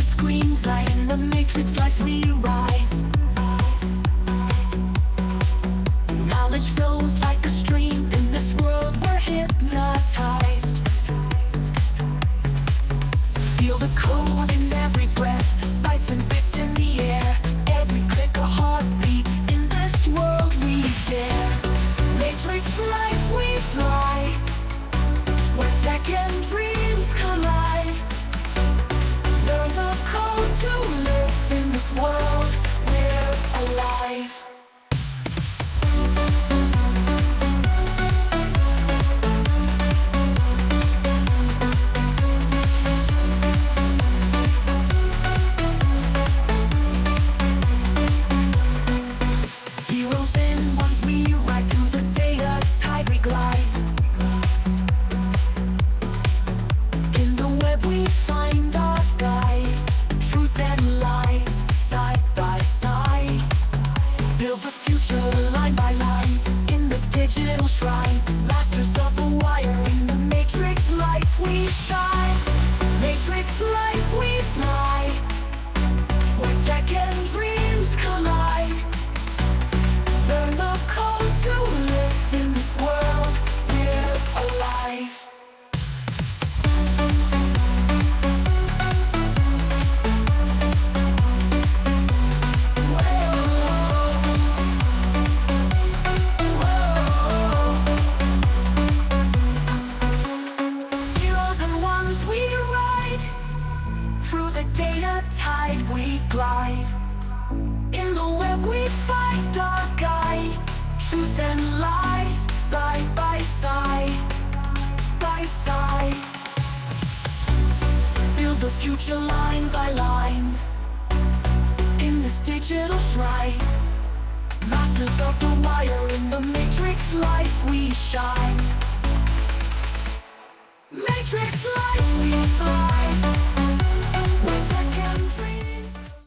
screens light, in the matrix life we rise. Knowledge flows like a stream, in this world we're hypnotized. Feel the code in every breath, bytes and bits in the air. Every click a heartbeat, in this world we dare. Matrix life we fly, where tech and dreams collide. Learn the code to live in this world, we're alive. Zeros and ones we ride, through the data tide we glide. In the web we find our guide, truth and lies side by side. Build the future line by line, in this digital shrine. Masters of the wire, in the matrix life we shine. Matrix life we fly, where tech and dreams collide. Learn the code to live in this world, we're alive. Zeros and ones we ride, through the data tide we glide. In the web we find our guide, truth and lies side by side, by side. Build the future line by line, in this digital shrine. Masters of the wire, in the matrix life we shine.